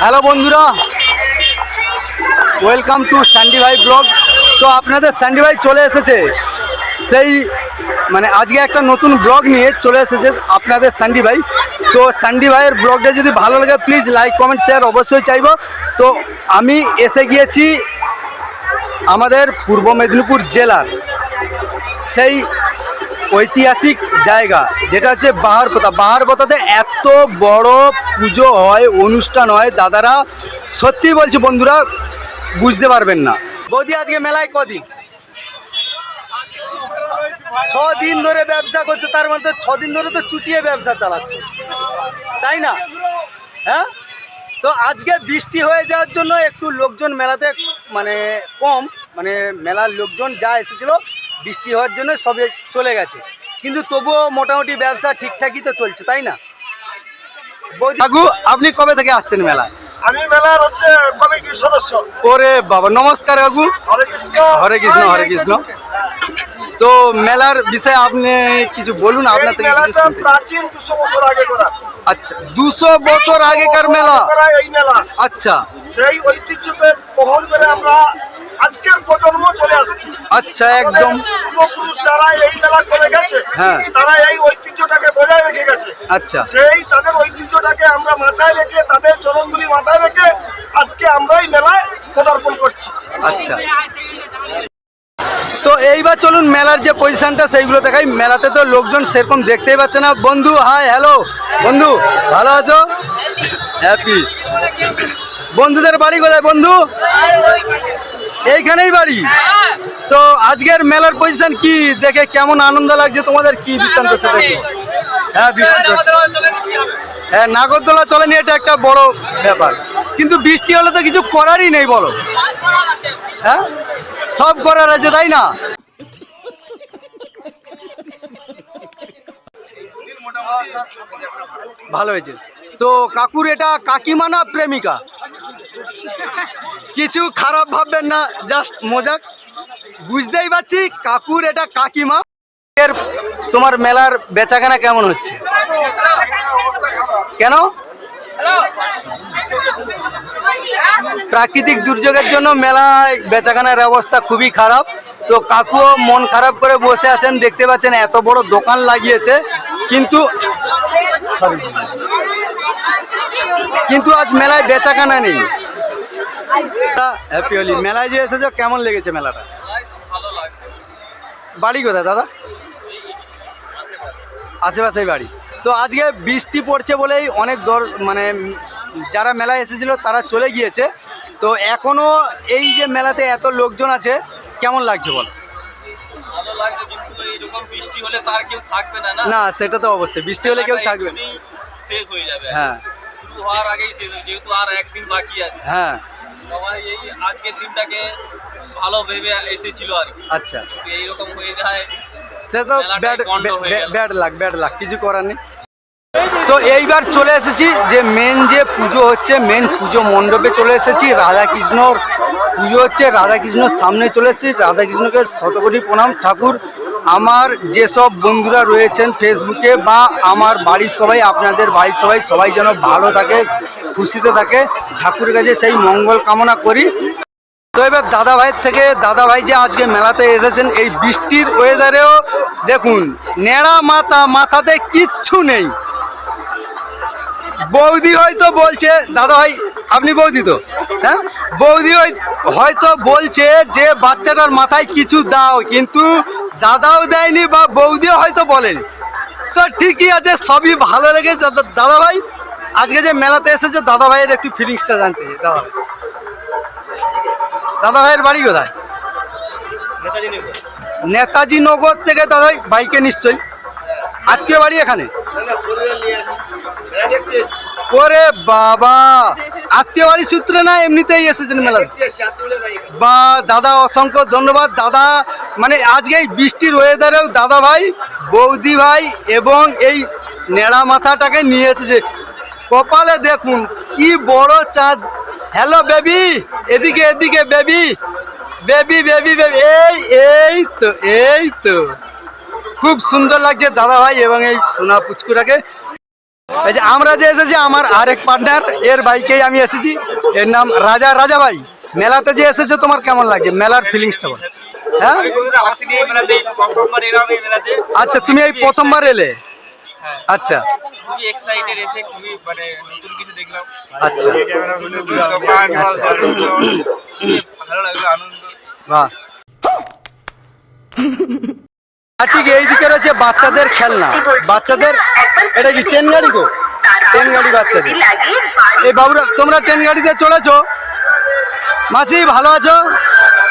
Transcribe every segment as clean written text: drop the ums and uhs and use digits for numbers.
Hello বন্ধুরা, welcome to Sandy ভাই blog. তো আপনাদের স্যান্ডি ভাই চলে এসেছে সেই আজকে একটা নতুন ব্লগ নিয়ে চলে এসেছে আপনাদের স্যান্ডি ভাই। তো স্যান্ডি ভাইয়ের ব্লগটা যদি ভালো লাগে প্লিজ লাইক কমেন্ট শেয়ার অবশ্যই চাইব। তো আমি এসে গিয়েছি আমাদের পূর্ব মেদিনীপুর জেলার সেই ঐতিহাসিক জায়গা যেটা হচ্ছে বাহারপোতা। বাহারপোতাতে এত বড় পুজো হয়, অনুষ্ঠান হয়, দাদারা সত্যি বলছি বন্ধুরা বুঝতে পারবেন না। বৌদি আজকে মেলায় কদিন? 6 দিন ধরে ব্যবসা করছে, তার মধ্যে 6 দিন ধরে তো চুটিয়ে ব্যবসা চালাচ্ছে, তাই না? হ্যাঁ, তো আজকে বৃষ্টি হয়ে যাওয়ার জন্য একটু লোকজন মেলাতে কম, মেলার লোকজন যা এসেছিল বৃষ্টি হওয়ার জন্য সবে চলে গেছে, কিন্তু তবুও মোটামুটি ব্যবসা ঠিকঠাকই তো চলছে, তাই না? কাকু আপনি কবে থেকে আসছেন মেলায়? আমি মেলার কমিটির সদস্য। ওরে বাবা, নমস্কার কাকু। হরে কৃষ্ণ হরে কৃষ্ণ হরে কৃষ্ণ। তো মেলার বিষয়ে আপনি কিছু বলুন, আপনার থেকে কিছু শুনতে। প্রাচীন 200 বছর আগে করা। আচ্ছা, 200 বছর আগেকার মেলা। এই মেলা, আচ্ছা, সেই ঐতিহ্যকে বহন করে আমরা আজকের প্রজন্ম চলে আসছি। আচ্ছা, একদম পূর্বপুরুষ যারা এই মেলা করে গেছে, হ্যাঁ, তারা এই ঐতিহ্যটাকে বজায় রেখে গেছে। আচ্ছা, সেই তাদের ঐতিহ্যটাকে আমরা মাথায় রেখে, তাদের চরণধুলি মাথায় রেখে আজকে আমরা এই মেলায় পদার্পণ করছি। আচ্ছা, তো এইবার চলুন মেলার যে পজিশনটা সেইগুলো দেখাই। মেলাতে তো লোকজন সেরকম দেখতেই পাচ্ছে না। বন্ধু হাই, হ্যালো বন্ধু, ভালো আছো? হ্যাপি। বন্ধুদের বাড়ি কোথায় বন্ধু? এইখানেই বাড়ি। তো আজকের মেলার পজিশন কি দেখে কেমন আনন্দ লাগছে তোমাদের, কি বৃত্তান্ত সেটা? হ্যাঁ, হ্যাঁ, নাগরদোলা চলেনি, এটা একটা বড় ব্যাপার, কিন্তু বৃষ্টি হলে তো কিছু করারই নেই, বলো। হ্যাঁ, সব করার আছে, তাই না? ভালো হয়েছে। তো কাকুর এটা কাকিমা না প্রেমিকা? কিছু খারাপ ভাববেন না, জাস্ট মজাক। বুঝতেই পারছি কাকুর এটা কাকিমা। এর তোমার মেলার বেচাকেনা কেমন হচ্ছে? কেন? প্রাকৃতিক দুর্যোগের জন্য মেলায় বেচাকেনার অবস্থা খুবই খারাপ। তো কাকুও মন খারাপ করে বসে আছেন, দেখতে পাচ্ছেন এত বড় দোকান লাগিয়েছে, কিন্তু আজ মেলায় বেচাকেনা নেই। হ্যাপি হোলি। মেলায় যে এসেছো কেমন লেগেছে মেলাটা? বাড়ি কোথায় দাদা? আশেপাশেই বাড়ি। তো আজকে বৃষ্টি পড়ছে বলেই অনেক যারা মেলায় এসেছিল তারা চলে গিয়েছে। তো এখনো এই যে মেলাতে এত লোকজন আছে, কেমন লাগছে বল? না, সেটা তো অবশ্যই, বৃষ্টি হলে কেউ থাকবে না, শেষ হয়ে যাবে। হ্যাঁ, শুরু হওয়ার আগেই শেষ হয়ে, যেহেতু আর একদিন বাকি আছে। হ্যাঁ, সবাই এই আজকের দিনটাকে ভালো ভেবে এসেছিল আর কি। আচ্ছা, এইরকম হয়ে যায়, সে তো ব্যাড লাক, কিছু করার নেই। তো এইবার চলে এসেছি যে মেন যে পুজো হচ্ছে, মেন পুজো মণ্ডপে চলে এসেছি। রাধাকৃষ্ণর পুজো হচ্ছে, রাধাকৃষ্ণর সামনে চলে এসেছি। রাধাকৃষ্ণকে শতকোটি প্রণাম। ঠাকুর, আমার যেসব বন্ধুরা রয়েছেন ফেসবুকে বা আমার বাড়ির সবাই, আপনাদের বাড়ির সবাই যেন ভালো থাকে, খুশিতে থাকে, ঠাকুরের কাছে সেই মঙ্গল কামনা করি। তো এবার দাদাভাই যে আজকে মেলাতে এসেছেন এই বৃষ্টির ওয়েদারেও দেখুন, নেড়া মাথাতে কিচ্ছু নেই। বৌদি হয়তো বলছে, দাদাভাই আপনি বৌদি তো? হ্যাঁ, বৌদি হয়তো বলছে যে বাচ্চাটার মাথায় কিছু দাও, কিন্তু দাদাও দেয়নি বা বৌদিও হয়তো বলেনি। তো ঠিকই আছে, সবই ভালো লেগেছে। দাদাভাই আজকে যে মেলাতে এসেছে, দাদাভাইয়ের একটু ফিলিংসটা জানতে চাই। দাদাভাইয়ের বাড়ি কোথায়? নেতাজি নগর থেকে দাদাভাই বাইকে নিশ্চয়ই আত্মীয় বাড়ি এখানে? ওরে বাবা, আত্মীয় বাড়ি সূত্রে না এমনিতেই এসেছেন মেলা? বা দাদা, অসংখ্য ধন্যবাদ দাদা। আজকে এই বৃষ্টির ওয়েদারেও দাদা ভাই, বৌদি ভাই এবং এই নেড়া মাথাটাকে নিয়ে এসেছে। কপালে দেখুন কি বড় চাঁদ। হ্যালো বেবি, এদিকে বেবি, এই তো খুব সুন্দর লাগছে দাদা ভাই এবং এই সোনা পুচকুটাকে। এই যে আমরা যে এসেছি আমার আরেক পার্টনার এর বাইকেই আমি এসেছি, এর নাম রাজা। রাজা ভাই, মেলাতে যে এসেছে তোমার কেমন লাগছে, মেলার ফিলিংসটা বল। হ্যাঁ আচ্ছা, তুমি এই প্রথমবার এলে? আচ্ছা আচ্ছা বাহ। আর ঠিক এইদিকে রয়েছে বাচ্চাদের খেলনা, বাচ্চাদের এটা কি ট্রেন গাড়ি গো? ট্রেন গাড়ি বাচ্চাদের। এই বাবুরা তোমরা ট্রেন গাড়িতে চলেছো? মাসি ভালো আছো?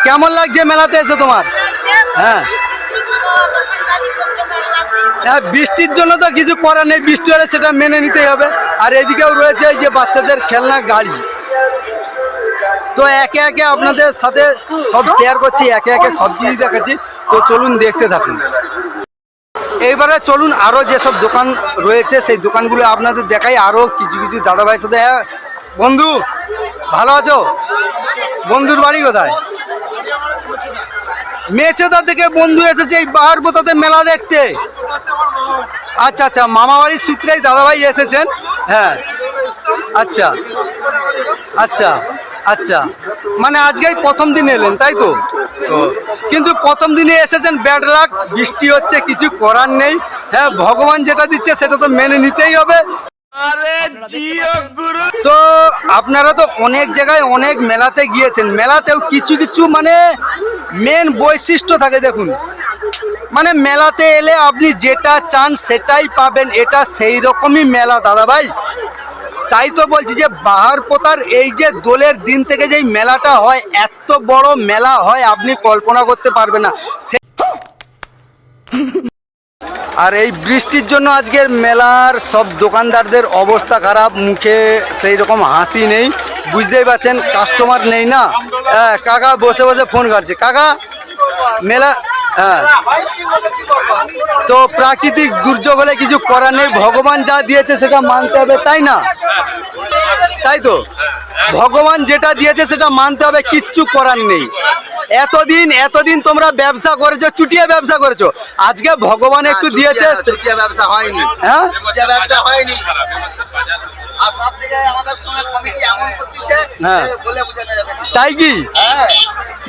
কেমন লাগছে মেলাতে এসে তোমার? হ্যাঁ হ্যাঁ, বৃষ্টির জন্য তো কিছু করার নেই, বৃষ্টি হলে সেটা মেনে নিতেই হবে। আর এদিকেও রয়েছে এই যে বাচ্চাদের খেলনা গাড়ি। তো একে একে আপনাদের সাথে সব শেয়ার করছি, একে একে সব কিছু দেখাচ্ছি, তো চলুন দেখতে থাকুন। এইবারে চলুন আরও যেসব দোকান রয়েছে সেই দোকানগুলো আপনাদের দেখাই, আরও কিছু কিছু দাদাভাইয়ের সাথে। বন্ধু ভালো আছো? বন্ধুর বাড়ি কোথায়? মেচেদা থেকে বন্ধু এসেছে এই বাহারবোতাতে মেলা দেখতে। আচ্ছা আচ্ছা, মামা বাড়ির সূত্রেই দাদাভাই এসেছেন। হ্যাঁ আচ্ছা আচ্ছা আচ্ছা, মানে আজকেই প্রথম দিন এলেন তাই তো? কিন্তু প্রথম দিনে এসেছেন, ব্যাড লাক, বৃষ্টি হচ্ছে, কিছু করার নেই। হ্যাঁ, ভগবান যেটা দিচ্ছে সেটা তো মেনে নিতেই হবে। তো আপনারা তো অনেক জায়গায় অনেক মেলাতে গিয়েছেন, মেলাতেও কিছু কিছু মানে মেন বৈশিষ্ট্য থাকে। দেখুন, মানে মেলাতে এলে আপনি যেটা চান সেটাই পাবেন, এটা সেই রকমই মেলা দাদা ভাই। তাই তো বলছি যে বাহারপোতার এই যে দোলের দিন থেকে যেই মেলাটা হয়, এত বড় মেলা হয় আপনি কল্পনা করতে পারবেন না। আর এই বৃষ্টির জন্য আজকের মেলার সব দোকানদারদের অবস্থা খারাপ, মুখে সেই রকম হাসি নেই, বুঝতেই পারছেন, কাস্টমার নেই না। হ্যাঁ, কাকা বসে বসে ফোন কাটছে। কাকা মেলা, হ্যাঁ, তো প্রাকৃতিক দুর্যোগ হলে কিছু করার নেই, ভগবান যা দিয়েছে সেটা মানতে হবে, তাই না? তাই তো, ভগবান যেটা দিয়েছে সেটা মানতে হবে, কিচ্ছু করার নেই। এতদিন তোমরা ব্যবসা করেছো, চুটিয়ে ব্যবসা করেছো, আজকে ভগবান একটু দিয়েছে। চুটিয়ে ব্যবসা হয়নি, হ্যাঁ চুটিয়ে ব্যবসা হয়নি। আর সব থেকে আমাদের সঙ্গে কমিটি এমন করতেছে, হ্যাঁ। বলে বোঝানো যাবে না। তাই কি? হ্যাঁ,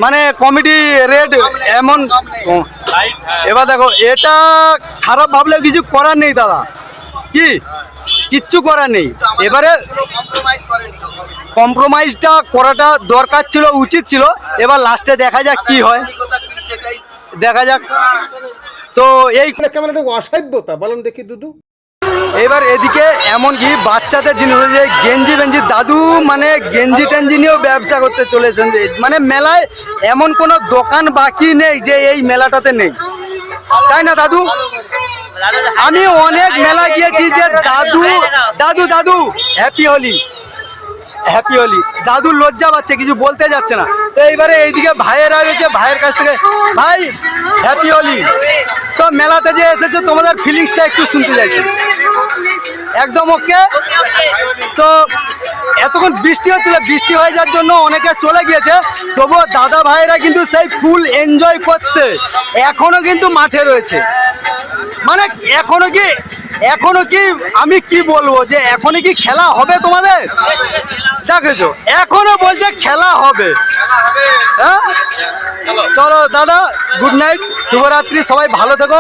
মানে কমিটি রেট এমন। ও, এবার দেখো, এটা খারাপ ভাবলেও কিছু করার নেই দাদা, কি কিচ্ছু করার নেই। এবারে কম্প্রোমাইজ করেনি কমিটি, কম্প্রোমাইজটা করাটা দরকার ছিল, উচিত ছিল। এবার লাস্টে দেখা যাক কি হয়, অভিজ্ঞতা কি সেটাই। দেখা যাক। তো এই কেমন একটা অসভ্যতা বলেন দেখি দুদু। এবার এদিকে এমনকি বাচ্চাদের জিনিস যে গেঞ্জি দাদু মানে গেঞ্জি টেঞ্জি নিয়েও ব্যবসা করতে চলেছেন। মানে মেলায় এমন কোনো দোকান বাকি নেই যে এই মেলাটাতে নেই, তাই না দাদু? আমি অনেক মেলা গিয়েছি যে দাদু দাদু দাদু হ্যাপি হোলি, হ্যাপি হোলি, দাদু লজ্জা পাচ্ছে, কিছু বলতে যাচ্ছে না। তো এইবারে এইদিকে ভাইয়েরা রয়েছে, ভাইয়ের কাছ থেকে ভাই হ্যাপি হোলি। তো মেলাতে যে এসেছে তোমাদের ফিলিংসটা একটু শুনতে চাইছি। একদম ওকে। তো এতক্ষণ বৃষ্টি হচ্ছিল, বৃষ্টি হয়ে যাওয়ার জন্য অনেকে চলে গিয়েছে, তবুও দাদা ভাইয়েরা কিন্তু সেই ফুল এনজয় করতে এখনো কিন্তু মাঠে রয়েছে। মানে এখনো কি আমি কি বলবো, যে এখনই কি খেলা হবে তোমাদের? দেখেছো, এখনো বলছে খেলা হবে। হ্যাঁ, চলো দাদা, গুড নাইট, শুভরাত্রি, সবাই ভালো থেকো।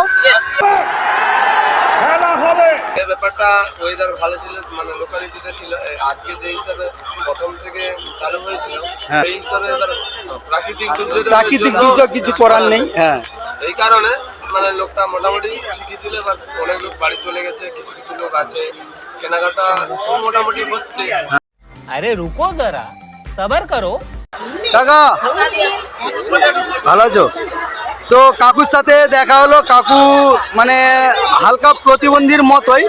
এই ব্যাপারটা ওয়েদার ভালো ছিল, মানে লোকালিটিতে ছিল, আজকে যে হিসাবে প্রথম থেকে চালু হয়েছিল সেই হিসাবে এবার প্রাকৃতিক দুর্যোগ কিছু করার নেই। হ্যাঁ, এই কারণে মানে লোকটা মোটামুটি ঠিকই ছিল। এবার অনেক লোক বাড়ি চলে গেছে, কিছু কিছু লোক আছে, কেনাকাটা মোটামুটি হচ্ছে। अरे रुको जरा सबर करो। কাকা ভালো আছো? তো কাকুর সাথে দেখা হলো, কাকু মানে হালকা প্রতিবন্ধীর মতোই।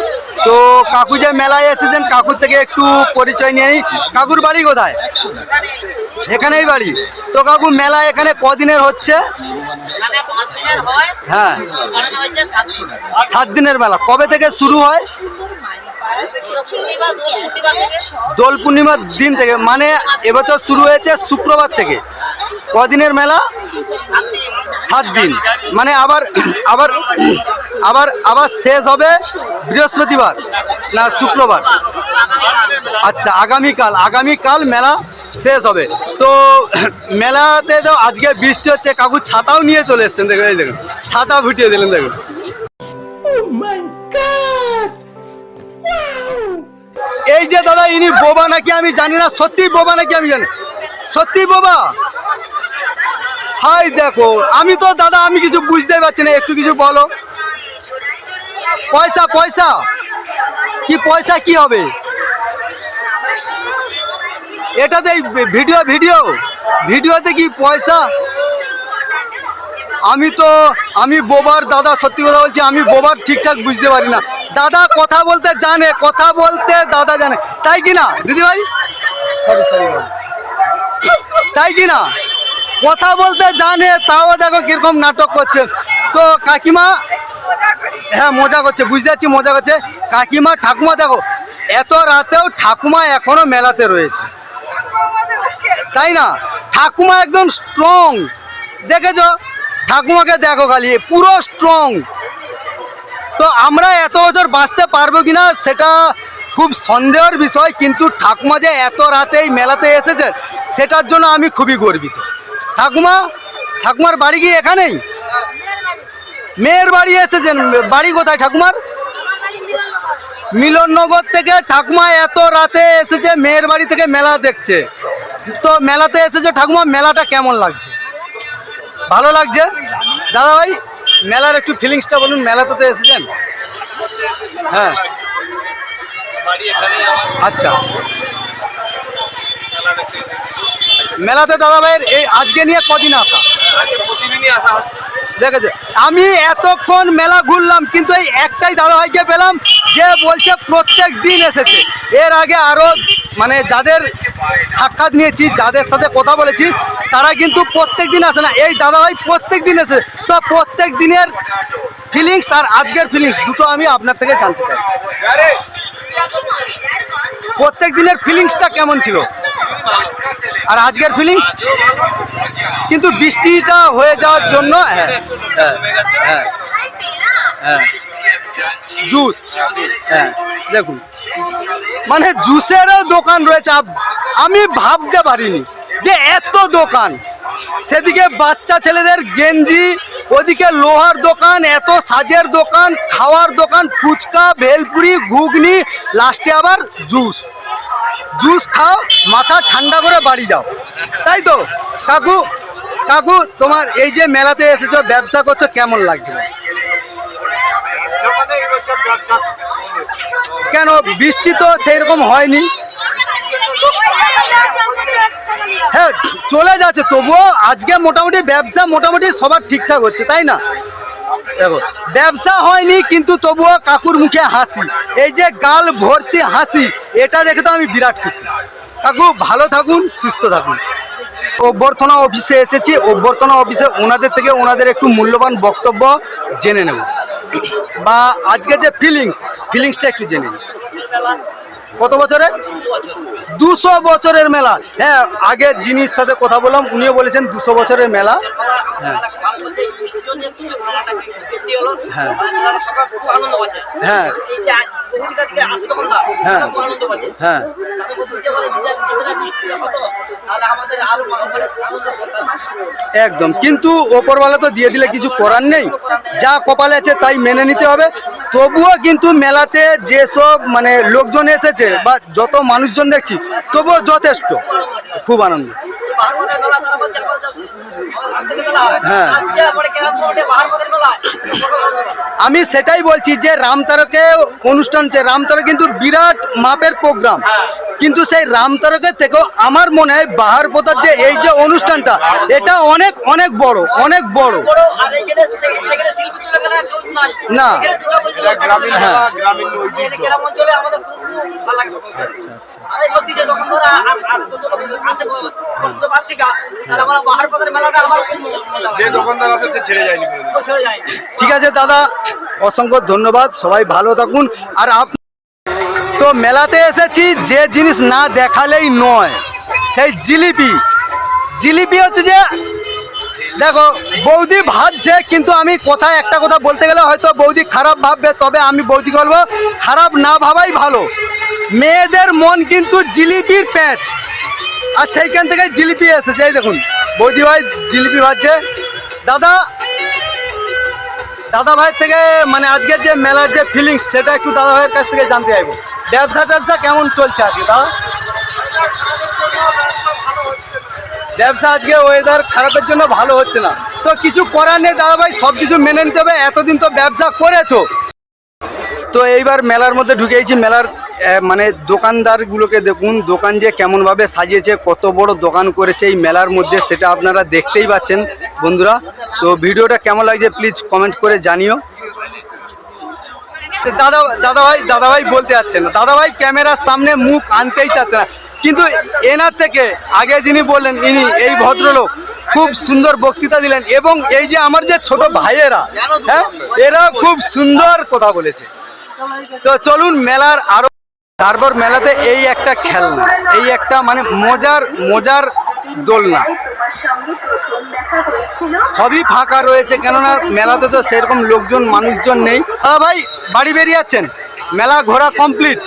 তো কাকু যে মেলায় এসেছেন, কাকুর থেকে একটু পরিচয় নিয়ে নিই। কাকুর বাড়ি কোথায়? এখানেই বাড়ি। তো কাকু মেলা এখানে কদিনের হচ্ছে? হ্যাঁ, 7 দিনের মেলা। কবে থেকে শুরু হয়? দোল পূর্ণিমার দিন থেকে, মানে এবছর শুরু হয়েছে শুক্রবার থেকে। কদিনের মেলা? 7 দিন। মানে আবার আবার আবার শেষ হবে বৃহস্পতিবার না শুক্রবার? আচ্ছা, আগামীকাল মেলা শেষ হবে। তো মেলাতে তো আজকে বৃষ্টি হচ্ছে, কাকু ছাতাও নিয়ে চলে এসছেন, দেখুন এই দেখুন ছাতা ফুটিয়ে দিলেন দেখুন। এই যে দাদা ইনি বোবা নাকি আমি জানি না, সত্যি বোবা নাকি আমি জানি, সত্যি বোবা? হাই দেখো, আমি তো দাদা আমি কিছু বুঝতেই পারছি না, একটু কিছু বলো। পয়সা পয়সা কি, পয়সা কি হবে এটাতে? ভিডিওতে কি পয়সা? আমি বোবার দাদা, সত্যি কথা বলছি, আমি বোবার ঠিকঠাক বুঝতে পারি না। দাদা কথা বলতে জানে, কথা বলতে দাদা জানে, তাই কি না দিদি ভাই? সরি তাই কি না? কথা বলতে জানে, তাও দেখো কিরকম নাটক করছে। তো কাকিমা, হ্যাঁ মজা করছে, বুঝতে পারছি মজা করছে। কাকিমা ঠাকুমা দেখো, এত রাতেও ঠাকুমা এখনো মেলাতে রয়েছে, তাই না? ঠাকুমা একদম স্ট্রং, দেখেছ ঠাকুমাকে দেখো খালি, পুরো স্ট্রং। তো আমরা এত বছর বাঁচতে পারবো কিনা সেটা খুব সন্দেহের বিষয়, কিন্তু ঠাকুমা যে এত রাতেই মেলাতে এসেছে সেটার জন্য আমি খুবই গর্বিত। ঠাকুমার বাড়ি কি এখানেই? মেয়ের বাড়ি এসেছেন? বাড়ি কোথায় ঠাকুমার? মিলননগর থেকে ঠাকুমা এত রাতে এসেছে, মেয়ের বাড়ি থেকে মেলা দেখছে। তো মেলাতে এসেছে ঠাকুমা, মেলাটা কেমন লাগছে? ভালো লাগছে? দাদা ভাই মেলার একটু ফিলিংসটা বলুন, মেলাতে তো এসেছেন। হ্যাঁ আচ্ছা, মেলাতে দাদা ভাইয়ের এই আজকে নিয়ে কদিন আসা? দেখেছে, আমি এতক্ষণ মেলা ঘুরলাম কিন্তু এই একটাই দাদা ভাইকে পেলাম যে বলছে প্রত্যেক দিন এসেছে। এর আগে আরও মানে যাদের সাক্ষাৎ নিয়েছি, যাদের সাথে কথা বলেছি, তারা কিন্তু প্রত্যেক দিন আসে না, এই দাদা ভাই প্রত্যেক দিন এসে। তো প্রত্যেক দিনের ফিলিংস আর আজকের ফিলিংস দুটো আমি আপনার থেকে জানতে চাই। প্রত্যেক দিনের ফিলিংসটা কেমন ছিল আর আজকের ফিলিংস? কিন্তু বৃষ্টিটা হয়ে যাওয়ার জন্য জুস, হ্যাঁ দেখুন মানে জুসেরও দোকান রয়েছে, আমি ভাবতে পারিনি যে এত দোকান। সেদিকে বাচ্চা ছেলেদের গেঞ্জি, ওদিকে লোহার দোকান, এত সাজের দোকান, খাওয়ার দোকান, ফুচকা, ভেলপুরি, ঘুগনি, লাস্টে আবার জুস খাও, মাথা ঠান্ডা করে বাড়ি যাও, তাই তো? কাকু তোমার এই যে মেলাতে এসেছো, ব্যবসা করছো, কেমন লাগছে? কেন বৃষ্টি তো সেই রকম হয়নি? হ্যাঁ চলে যাচ্ছে, তবুও আজকে মোটামুটি ব্যবসা মোটামুটি সবার ঠিকঠাক হচ্ছে, তাই না? দেখো ব্যবসা হয়নি কিন্তু তবুও কাকুর মুখে হাসি, এই যে গাল ভর্তি হাসি, এটা দেখে তো আমি বিরাট খুশি। কাকু ভালো থাকুন, সুস্থ থাকুন। অভ্যর্থনা অফিসে এসেছি, অভ্যর্থনা অফিসে ওনাদের থেকে ওনাদের একটু মূল্যবান বক্তব্য জেনে নেব, বা আজকে যে ফিলিংসটা একটু জেনে নিই। কত বছরের? 200 বছরের মেলা। হ্যাঁ আগে যিনির সাথে কথা বললাম উনিও বলেছেন 200 বছরের মেলা। হ্যাঁ হ্যাঁ হ্যাঁ হ্যাঁ একদম, কিন্তু ওপরওয়ালা তো দিয়ে দিলে কিছু করার নেই, যা কপালে আছে তাই মেনে নিতে হবে। তবুও কিন্তু মেলাতে যেসব মানে লোকজন এসেছে বা যত মানুষজন দেখছি, তবুও যথেষ্ট, খুব আনন্দ। হ্যাঁ আমি সেটাই বলছি যে রামতারকে অনুষ্ঠান, রামতারক কিন্তু বিরাট মাপের প্রোগ্রাম, কিন্তু সেই রামতারকের থেকেও আমার মনে হয় বাহারপোতার যে এই যে অনুষ্ঠানটা, এটা অনেক অনেক বড়, অনেক বড়। না হ্যাঁ ঠিক আছে দাদা, অসংখ্য ধন্যবাদ, সবাই ভালো থাকুন। আর তো মেলাতে এসেছি, যে জিনিস না দেখালেই নয়, সেই জিলিপি হচ্ছে যে দেখো বৌদি ভাবছে, কিন্তু আমি একটা কথা বলতে গেলে হয়তো বৌদি খারাপ ভাববে, তবে আমি বৌদি বলবো খারাপ না ভাবাই ভালো। মেয়েদের মন কিন্তু জিলিপির প্যাঁচ, আর সেইখান থেকে জিলিপি এসেছে। এই দেখুন বৌদি ভাই জিলিপি ভাজছে। দাদা ভাইয়ের থেকে মানে আজকের যে মেলার যে ফিলিংস সেটা একটু দাদা ভাইয়ের কাছ থেকে জানতে চাইবো। ব্যবসা কেমন চলছে আজকে দাদা? ব্যবসা আজকে ওয়েদার খারাপের জন্য ভালো হচ্ছে না, তো কিছু করার নেই দাদা ভাই, সব কিছু মেনে নিতে হবে। এতদিন তো ব্যবসা করেছো, তো এইবার মেলার মধ্যে ঢুকেছি। মেলার মানে দোকানদারগুলোকে দেখুন, দোকান যে কেমনভাবে সাজিয়েছে, কত বড় দোকান করেছে এই মেলার মধ্যে, সেটা আপনারা দেখতেই পাচ্ছেন বন্ধুরা। তো ভিডিওটা কেমন লাগছে প্লিজ কমেন্ট করে জানিও। দাদা ভাই বলতে চাচ্ছে না, দাদা ভাই ক্যামেরার সামনে মুখ আনতেই চাচ্ছে না, কিন্তু এনার থেকে আগে যিনি বললেন ইনি এই ভদ্রলোক খুব সুন্দর বক্তৃতা দিলেন, এবং এই যে আমার যে ছোট ভাইয়েরা, হ্যাঁ, এরা খুব সুন্দর কথা বলেছে। তো চলুন মেলার আরো, তারপর মেলাতে এই একটা খেলনা, এই একটা মানে মজার দোলনা, সবই ফাঁকা রয়েছে, কেননা মেলাতে তো সেরকম মানুষজন নেই। দাদা ভাই বাড়ি বেরিয়ে যাচ্ছেন, মেলা ঘোরা কমপ্লিট।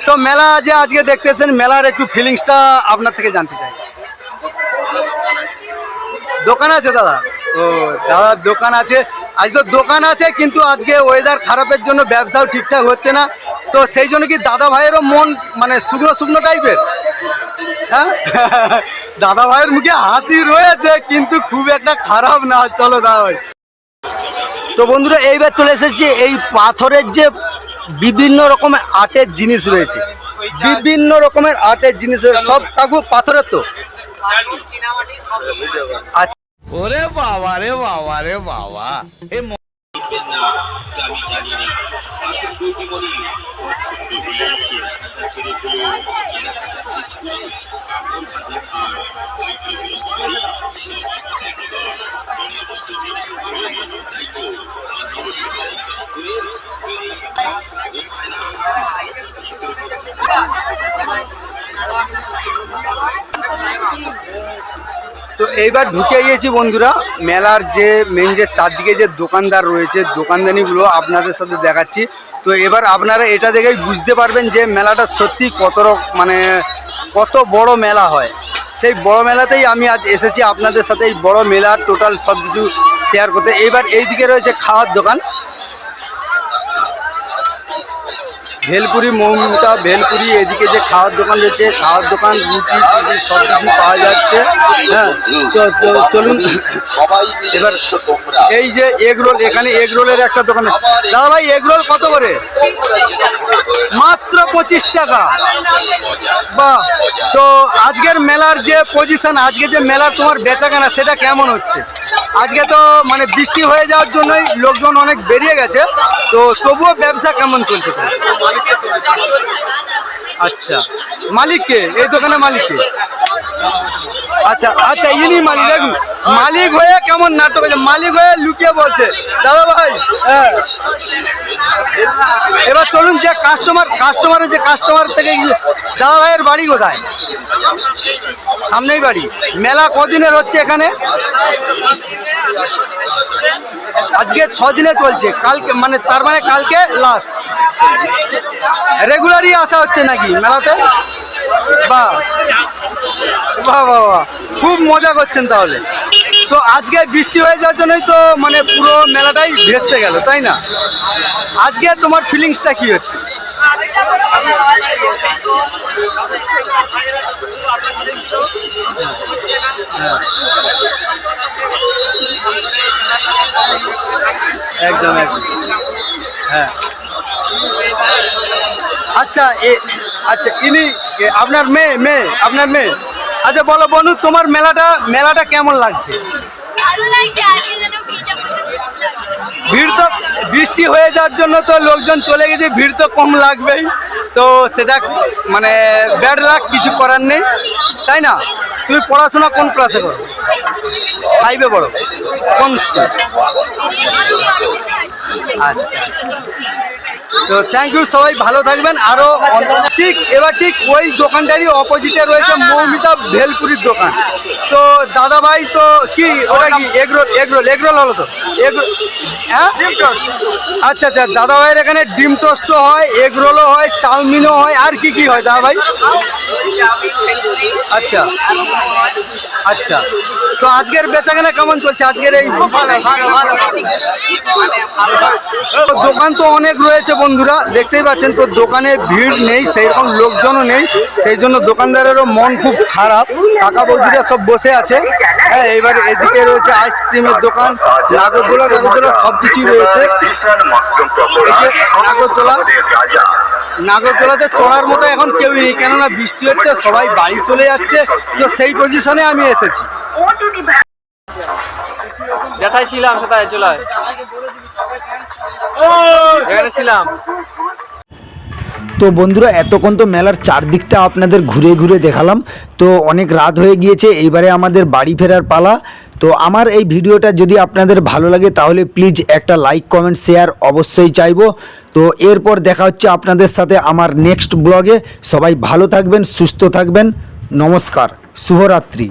তো মেলা যে আজকে দেখতেছেন, মেলার একটু ফিলিংসটা আপনার থেকে জানতে চাই। দোকান আছে দাদা? ও দাদার দোকান আছে, আজ তো দোকান আছে, কিন্তু আজকে ওয়েদার খারাপের জন্য ব্যবসাও ঠিকঠাক হচ্ছে না, তো সেই জন্য কি দাদা ভাইয়েরও মন মানে শুকনো টাইপের? হ্যাঁ, দাদা ভাইয়ের মুখে হাসি রয়েছে, কিন্তু খুব একটা খারাপ না। চলো দাদা ভাই। তো বন্ধুরা এইবার চলে এসেছি এই পাথরের যে বিভিন্ন রকমের আর্টের জিনিস রয়েছে, বিভিন্ন রকমের আর্টের জিনিস, সব কাকু পাথরের। তো ওরে বাবা রে বাবা রে বাবা, আমি জানি না আসল সৌদিমণি ছোট হলে কেনাকাটা সেরে চলে কেনাকাটা শেষ করে কাপড় ভাজা খান ওই যে বিরত করি সব একদম মনের মতো জিনিস পাবেন, তাই তো তো এইবার ঢুকে গিয়েছি বন্ধুরা মেলার যে মেন যে চারদিকে যে দোকানদার রয়েছে, দোকানদানিগুলো আপনাদের সাথে দেখাচ্ছি। তো এবার আপনারা এটা দেখেই বুঝতে পারবেন যে মেলাটা সত্যি কত বড় মেলা হয়। সেই বড় মেলাতেই আমি আজ এসেছি আপনাদের সাথে এই বড় মেলার টোটাল সব কিছু শেয়ার করতে। এইবার এইদিকে রয়েছে খাওয়ার দোকান, ভেলপুরি, মৌমিতা ভেলপুরি, এদিকে যে খাওয়ার দোকান রয়েছে, খাওয়ার দোকান, রুটি সব কিছু পাওয়া যাচ্ছে। হ্যাঁ, চলুন এবার এই যে এগ রোল, এখানে এগ রোলের একটা দোকান। দাদা ভাই এগ রোল কত করে? মাত্র 25 টাকা। বাহ, তো আজকের মেলার যে পজিশন, আজকে যে মেলার তোমার বেচাকেনা সেটা কেমন হচ্ছে? আজকে তো মানে বৃষ্টি হয়ে যাওয়ার জন্যই লোকজন অনেক বেরিয়ে গেছে, তো তবুও ব্যবসা কেমন চলছে? আচ্ছা, মালিককে, এই দোকানের মালিককে? আচ্ছা ইনি মালিক। দেখুন মালিক হয়ে কেমন নাটক হয়েছে, মালিক হয়ে লুকিয়ে বলছে দাদা ভাই। হ্যাঁ, এবার চলুন যে কাস্টমার থেকে দাদা ভাইয়ের বাড়ি কোথায়? সামনেই বাড়ি। মেলা কদিনের হচ্ছে এখানে? আজকে 6 দিনে চলছে, কালকে মানে তার মানে কালকে লাস্ট। রেগুলারই আসা হচ্ছে নাকি মেলাতে? বাহ বাহ বাহ, খুব মজা করছেন তাহলে। তো আজকে বৃষ্টি হয়ে যাওয়ার জন্যই তো মানে পুরো মেলাটাই ভেস্তে গেল, তাই না? আজকে তোমার ফিলিংসটা কি হচ্ছে? একদম হ্যাঁ। আচ্ছা ইনি আপনার মেয়ে? আচ্ছা বলো বনু, তোমার মেলাটা কেমন লাগছে? ভিড় তো বৃষ্টি হয়ে যাওয়ার জন্য তো লোকজন চলে গেছে, ভিড় তো কম লাগবেই, তো সেটা মানে ব্যাড লাক, কিছু করার নেই, তাই না? তুমি পড়াশোনা কোন ক্লাসে করো? 5-এ পড়ো? কোন স্কুল? আচ্ছা, তো থ্যাংক ইউ, সবাই ভালো থাকবেন। আরও ঠিক ওই দোকানটারই অপোজিটে রয়েছে মৌমিতা ভেলপুরির দোকান। তো দাদা ভাই তো কি ওটা কি এগরোল হলো তো হ্যাঁ আচ্ছা দাদা ভাইয়ের এখানে ডিম টোস্টও হয়, এগরোলও হয়, চাউমিনও হয়, আর কি হয় দাদা ভাই? আচ্ছা তো আজকের বেচাকেনা কেমন চলছে আজকের এই দোকান তো অনেক রয়েছে বন্ধুরা, দেখতেই পাচ্ছেন। তো দোকানে ভিড় নেই, সেইরকম লোকজনও নেই, সেই জন্য দোকানদারেরও মন খুব খারাপ। কাকা বৌদিরা সব বসে আছে। হ্যাঁ, এইবার এদিকে রয়েছে আইসক্রিমের দোকান, নাগরদোলা সব কিছুই রয়েছে। নাগরদোলাতে চড়ার মতো এখন কেউই নেই, কেননা বৃষ্টি হচ্ছে, সবাই বাড়ি চলে যাচ্ছে। তো সেই পজিশনে আমি এসেছি। যেথায় ছিলাম সেটাই চলে আয়। এখানে ছিলাম। তো বন্ধুরা, এতক্ষণ তো মেলার চারদিকটা আপনাদের ঘুরে ঘুরে দেখালাম। তো অনেক রাত হয়ে গিয়েছে, এইবারে আমাদের বাড়ি ফেরার পালা। তো আমার এই ভিডিওটা যদি আপনাদের ভালো লাগে তাহলে প্লিজ একটা লাইক কমেন্ট শেয়ার অবশ্যই চাইবো। তো এরপর দেখা হচ্ছে আপনাদের সাথে আমার নেক্সট ব্লগে। সবাই ভালো থাকবেন, সুস্থ থাকবেন। নমস্কার, শুভরাত্রি।